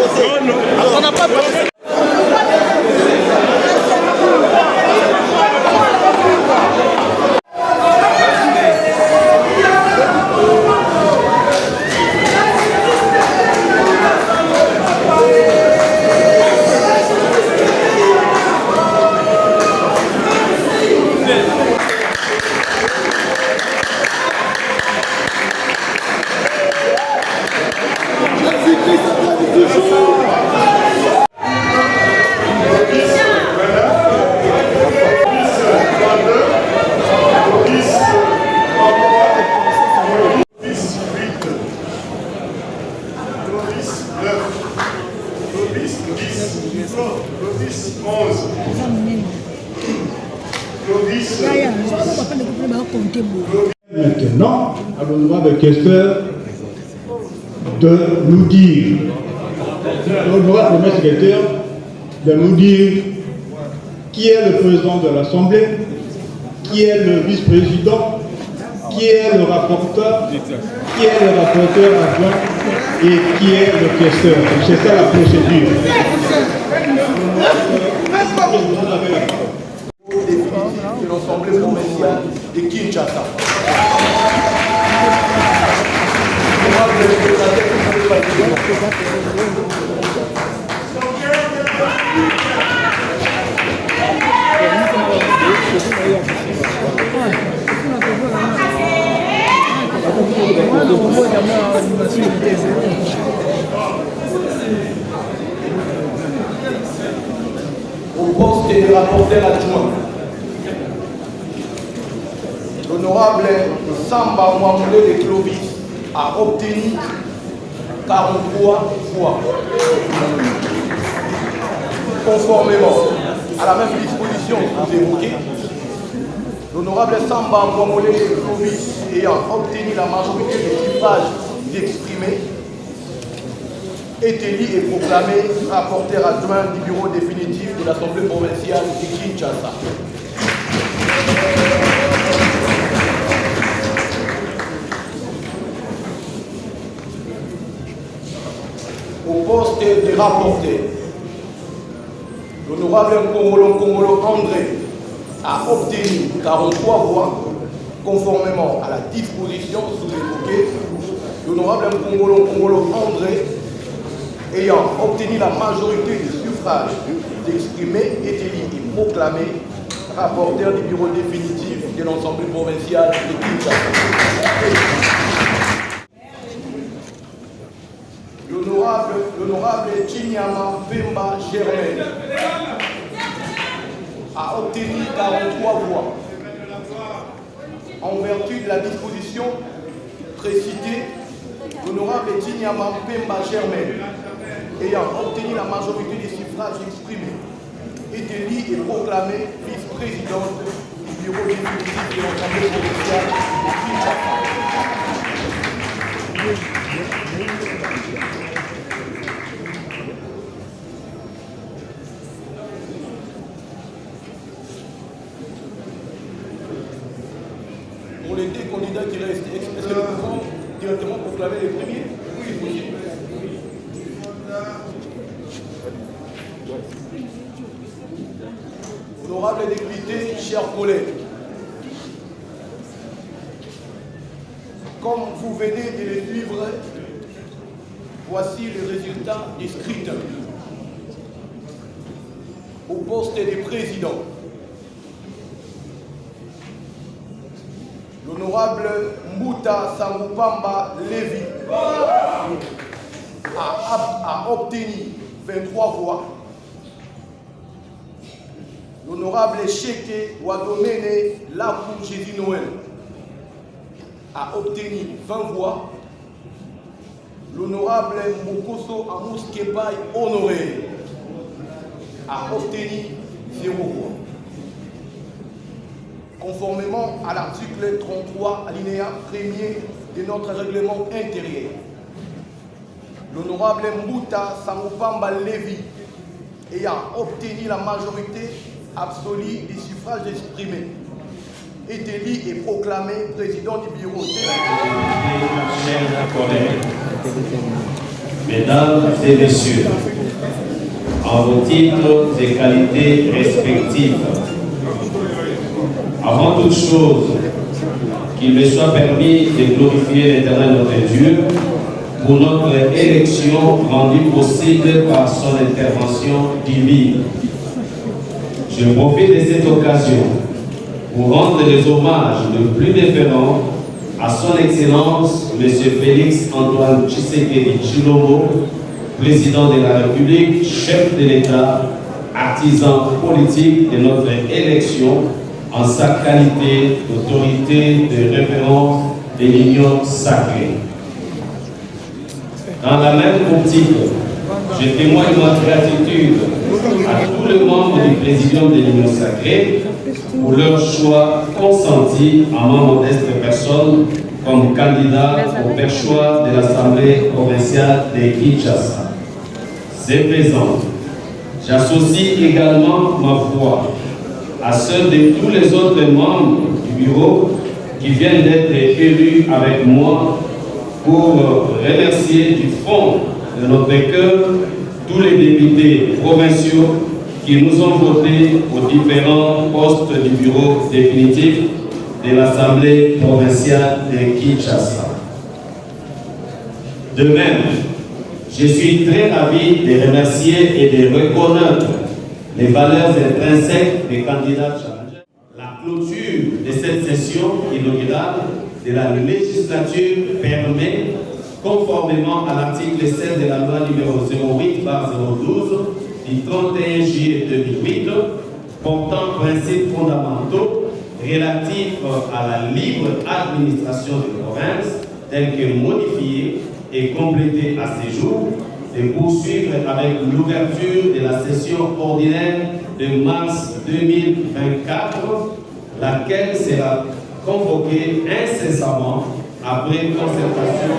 Non, non. On n'a pas posé. Maintenant, à l'honorable questeur de nous dire, l'honorable premier secrétaire, de nous dire qui est le président de l'Assemblée, qui est le vice-président, qui est le rapporteur, qui est le rapporteur adjoint et qui est le questeur. C'est ça la procédure. De l'Assemblée provinciale de Kinshasa. Au poste de rapporteur adjoint, l'honorable Samba Mouamoulé de Clovis a obtenu 43 voix. Conformément à la même disposition que vous évoquez, l'honorable Samba Mouamoulé de Clovis ayant obtenu la majorité des suffrages exprimés est élu et proclamé rapporteur adjoint du bureau définitif de l'Assemblée provinciale de Kinshasa. Au poste de rapporteur, l'honorable Congolo André a obtenu 43 voix conformément à la disposition sous-évoquée. L'honorable Congolo André ayant obtenu la majorité des suffrages exprimés est élu et proclamé rapporteur du bureau définitif de l'Assemblée provinciale de Kinshasa. L'honorable Chinyama Pemba Germain a obtenu 43 voix. En vertu de la disposition précitée, l'honorable Chinyama Pemba Germain ayant obtenu la majorité des suffrages exprimés est élu et proclamé vice-présidente du bureau définitif de l'Assemblée provinciale de Kinshasa. Pour les deux candidats qui restent, est-ce que nous pouvons directement proclamer les premiers? Oui, c'est possible. Honorables députés, chers collègues, comme vous venez de les suivre, voici les résultats du scrutin. Au poste de président, l'honorable Mbuta Sangupamba Lévi a obtenu 23 voix. L'honorable Cheke Wadomene Lakou Jésus Noël a obtenu 20 voix. L'honorable Mokoso Amous Kepaï Honoré a obtenu 0 voix. Conformément à l'article 33, alinéa 1er de notre règlement intérieur, l'honorable Mbuta Sangupamba Lévi ayant obtenu la majorité absolue des suffrages exprimés est élu et proclamé président du bureau. Mesdames et Messieurs, en vos titres et qualités respectives, avant toute chose, qu'il me soit permis de glorifier l'Éternel notre Dieu pour notre élection rendue possible par son intervention divine. Je profite de cette occasion pour rendre les hommages le plus déférents à son Excellence, M. Félix Antoine Tshisekedi Tshilombo, président de la République, chef de l'État, artisan politique de notre élection, en sa qualité d'autorité de référence de l'Union sacrée. Dans la même optique, je témoigne ma gratitude à tous les membres du Présidium de l'Union sacrée pour leur choix consenti à ma modeste personne comme candidat au perchoir de l'Assemblée provinciale de Kinshasa. C'est présent. J'associe également ma voix à ceux de tous les autres membres du bureau qui viennent d'être élus avec moi pour remercier du fond de notre cœur tous les députés provinciaux qui nous ont votés aux différents postes du bureau définitif de l'Assemblée provinciale de Kinshasa. De même, je suis très ravi de remercier et de reconnaître les valeurs intrinsèques des candidats challengers. La clôture de cette session inaugurale de la législature permet, conformément à l'article 16 de la loi numéro 08/012 du 31 juillet 2008, portant principes fondamentaux relatifs à la libre administration des provinces, tels que modifiés et complétés à ce jour, de poursuivre avec l'ouverture de la session ordinaire de mars 2024, laquelle sera convoquée incessamment après concertation.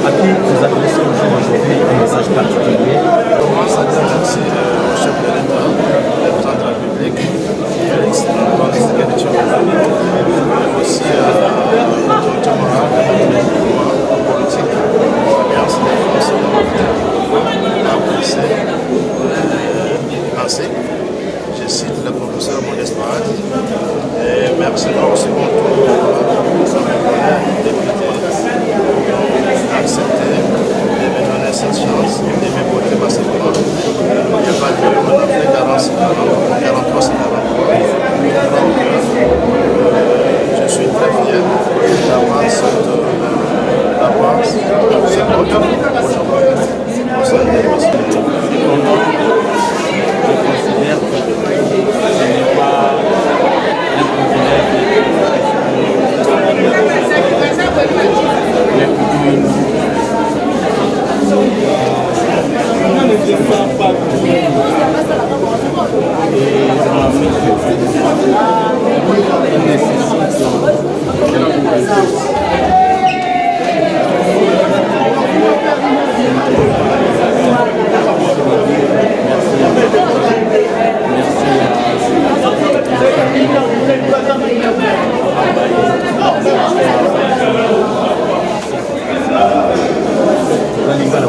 À qui vous adressez aujourd'hui un message particulier? Je commence à dire merci au chef de l'État, le président de la République, Félix Antoine Tshisekedi Tshilombo, mais aussi à l'autorité morale de notre pouvoir politique, l'Alliance des forces de ainsi, je cite le professeur Modeste Marat, et merci aussi pour tous les députés accepté de me donner cette chance de me voter massivement. Il n'y a pas de on a fait 43 c'est 40. Donc, je suis très fier d'avoir cette vote aujourd'hui. Je considère que ce n'est pas un privilège, mais plutôt une Merci.